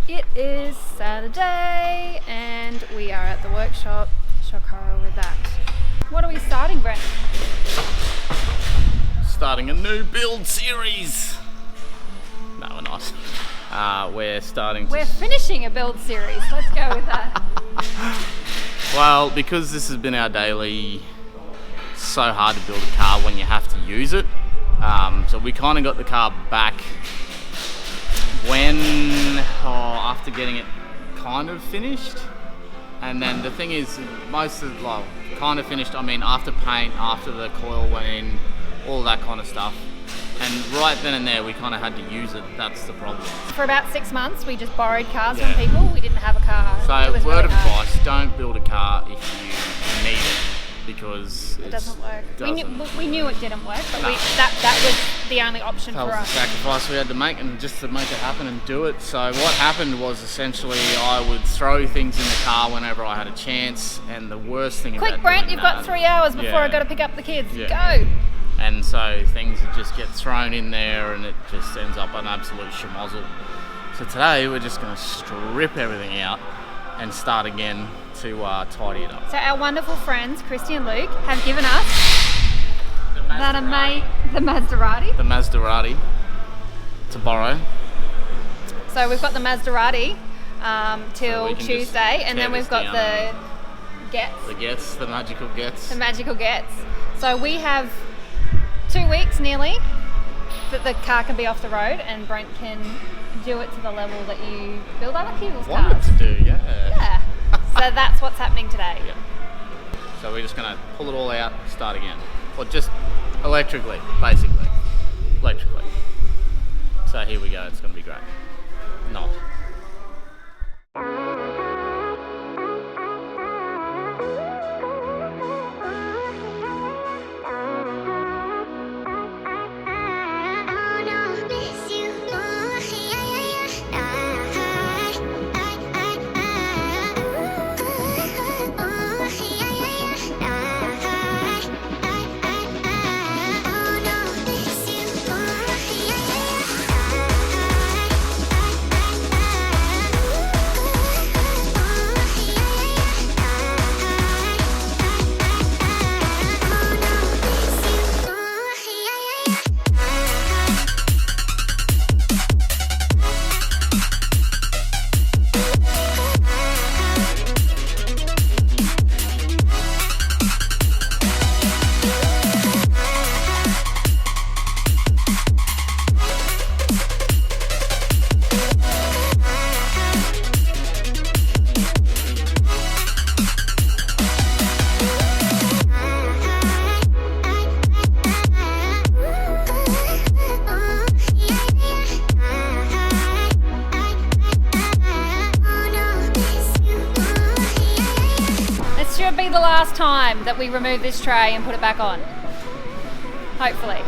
It is Saturday and we are at the workshop. Shock horror with that. What are we starting, Brent? Starting a new build series. No, we're not. We're finishing a build series. Let's go with that. Well, because this has been our daily, so hard to build a car when you have to use it. So we kind of got the car back after getting it kind of finished. And then the thing is, kind of finished, I mean after paint, after the coil went in, all that kind of stuff. And right then and there we kind of had to use it. That's the problem. For about 6 months we just borrowed cars from people. We didn't have a car. So word of advice, don't build a car if you need it, because it doesn't work. We knew it didn't work, but that was the only option for us. That was the sacrifice we had to make, and just to make it happen and do it. So what happened was essentially I would throw things in the car whenever I had a chance, and the worst thing about Quick, Brent, you've got 3 hours before I got to pick up the kids. Go! And so things would just get thrown in there and it just ends up an absolute schmozzle. So today we're just going to strip everything out and start again to tidy it up. So our wonderful friends, Christy and Luke, have given us the Maserati to borrow. So we've got the Maserati till Tuesday, and then we've got the Gets. The magical Gets. The magical Gets. So we have 2 weeks nearly that the car can be off the road and Brent can do it to the level that you build other people's cars. Wanted to do, yeah. So that's what's happening today. Yeah. So we're just going to pull it all out, start again. Or just electrically, basically. Electrically. So here we go, it's going to be great. Not. Be the last time that we remove this tray and put it back on. Hopefully.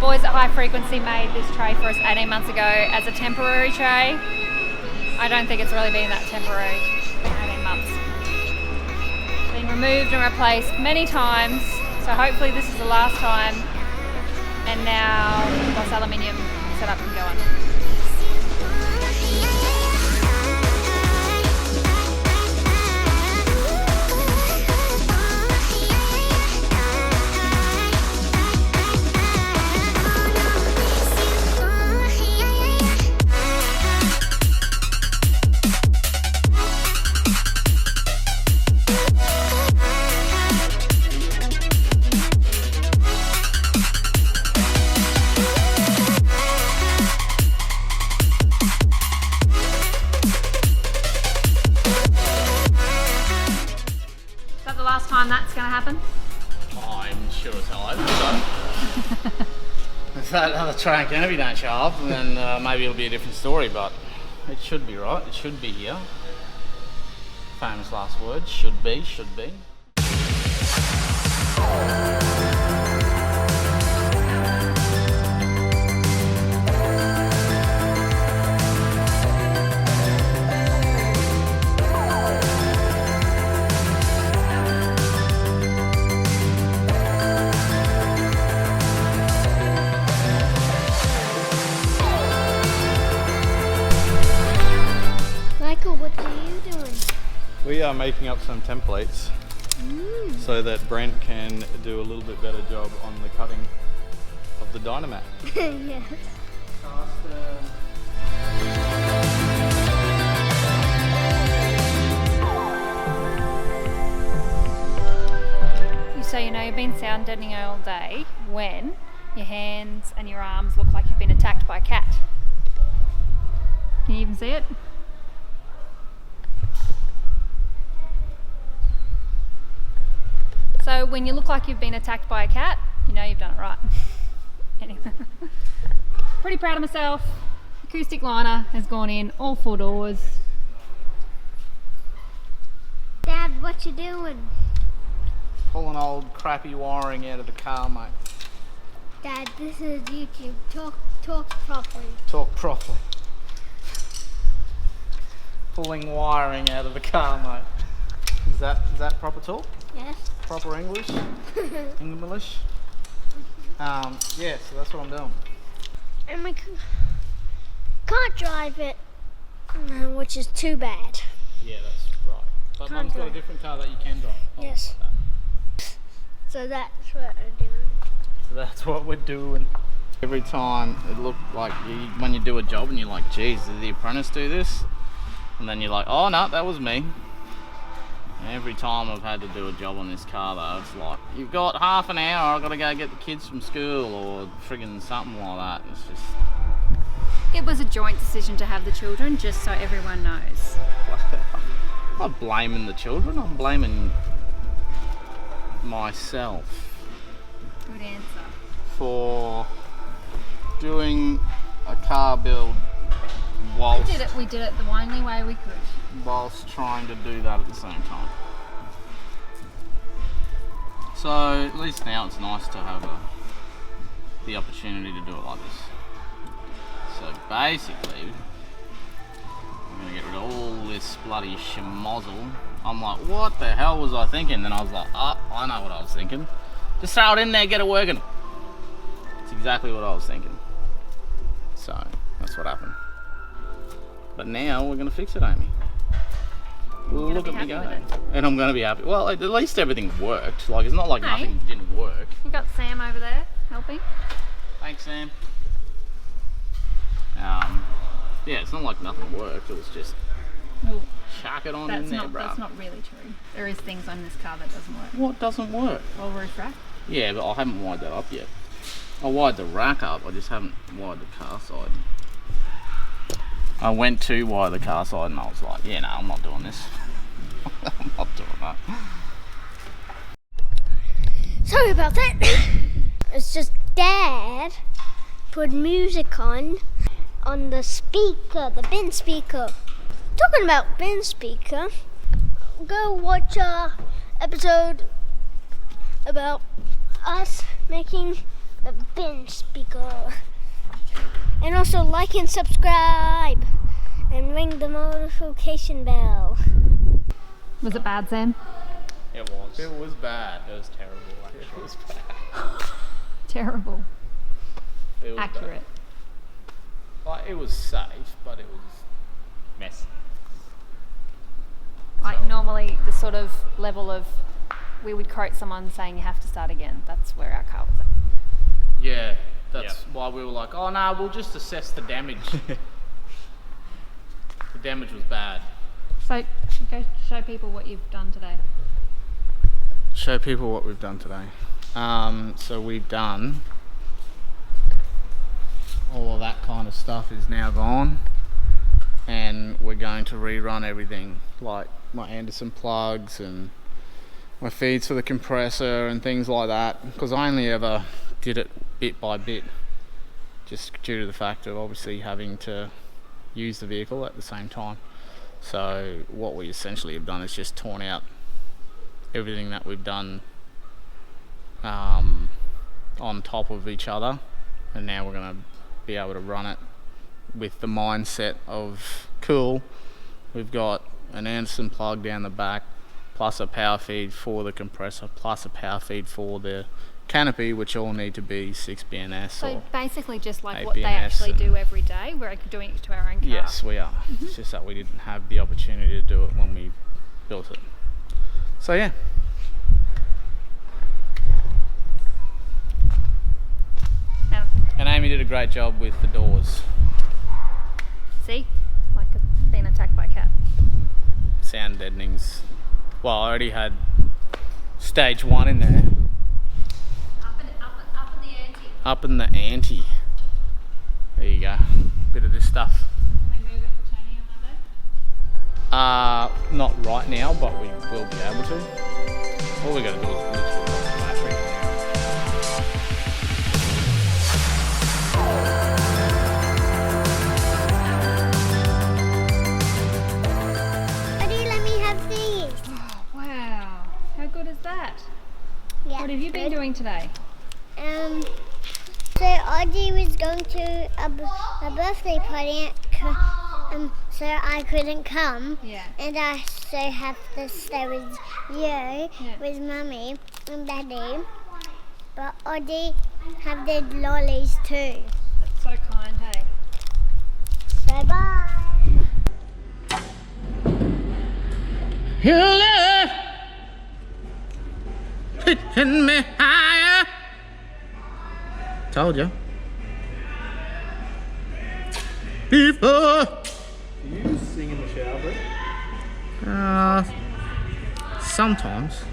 Boys at High Frequency made this tray for us 18 months ago as a temporary tray. I don't think it's really been that temporary. It's been 18 months. It's been removed and replaced many times, so hopefully this is the last time. And now Boss Aluminium set up and go on. That's going to happen? I'm sure as hell I hope so. If that other train canopy don't show up, then maybe it'll be a different story, but it should be right. It should be here. Famous last words, should be. we are making up some templates so that Brent can do a little bit better job on the cutting of the Dynamat. Yeah. So you know you've been sound deadening all day when your hands and your arms look like you've been attacked by a cat. Can you even see it? So when you look like you've been attacked by a cat, you know you've done it right. Anyway, pretty proud of myself. Acoustic liner has gone in all 4 doors. Dad, what you doing? Pulling old crappy wiring out of the car, mate. Dad, this is YouTube. Talk properly. Talk properly. Pulling wiring out of the car, mate. Is that proper talk? Yes. Proper English? English? Yeah, so that's what I'm doing. And we can't drive it, which is too bad. Yeah, that's right. But Can't Mum's got a drive. different car that you can drive. Yes. Like that. So that's what I'm doing. So that's what we're doing. Every time it looked like when you do a job and you're like, geez, did the apprentice do this? And then you're like, oh no, that was me. Every time I've had to do a job on this car though, it's like, you've got half an hour, I've got to go get the kids from school or friggin' something like that. It's just... It was a joint decision to have the children, just so everyone knows. I'm not blaming the children, I'm blaming myself Good answer. for doing a car build whilst We did it the only way we could. trying to do that at the same time. So at least now it's nice to have the opportunity to do it like this. So basically, I'm gonna get rid of all this bloody schmozzle. I'm like, what the hell was I thinking? Then I was like, oh, I know what I was thinking. Just throw it in there, get it working. That's exactly what I was thinking. So that's what happened. But now we're gonna fix it, Amy. You're Look gonna at be me happy go. with it. And I'm gonna be happy. Well, at least everything worked. Like, it's not like Hey. nothing didn't work. We've got Sam over there helping. Thanks, Sam. Yeah, it's not like nothing worked. It was just Well, chuck it on in there, bro. that's not really true. There is things on this car that doesn't work. What doesn't work? Well, roof rack. Yeah, but I haven't wired that up yet. I wired the rack up. I just haven't wired the car side. I went to wire the car side and I was like, yeah, no, I'm not doing this. I'm not doing that. Sorry about that. It's just Dad put music on the speaker, the bin speaker. Talking about bin speaker, go watch our episode about us making the bin speaker. And also like and subscribe and ring the notification bell. Was it bad, Sam? It was. It was bad. It was terrible, actually. It was bad. Terrible. It was Accurate. bad. Like, it was safe, but it was messy. Like normally the sort of level of we would quote someone saying you have to start again. That's where our car was at. Yeah, that's why we were like, oh no, we'll just assess the damage. The damage was bad. So go show people what you've done today. Show people what we've done today. So we've done all of that kind of stuff is now gone, and we're going to rerun everything, like my Anderson plugs and my feeds for the compressor and things like that, because I only ever did it bit by bit, just due to the fact of obviously having to use the vehicle at the same time. So what we essentially have done is just torn out everything that we've done on top of each other, and now we're going to be able to run it with the mindset of cool, we've got an Anderson plug down the back, plus a power feed for the compressor, plus a power feed for the canopy, which all need to be 6 BNS. So or basically just like 8 what they BNS actually and- do every day. We're doing it to our own car. Yes, we are. It's just that we didn't have the opportunity to do it when we built it. So yeah. And Amy did a great job with the doors. See? Like being attacked by a cat. Sound deadenings. Well, I already had stage 1 in there. Up in the ante. Up in the ante. There you go. Bit of this stuff. Can we move it for training on Monday? Not right now, but we will be able to. All we got to do is literally put the battery in. Daddy, let me have these. Oh, wow. How good is that? Yeah. What have you been doing today? So Audie was going to a birthday party, so I couldn't come. Yeah. And I so have to stay with you, with Mummy and Daddy. But Audie have the lollies too. That's so kind, hey? So bye. Your love hitting me higher. Told you. Before. Do you sing in the shower, Brett? Sometimes.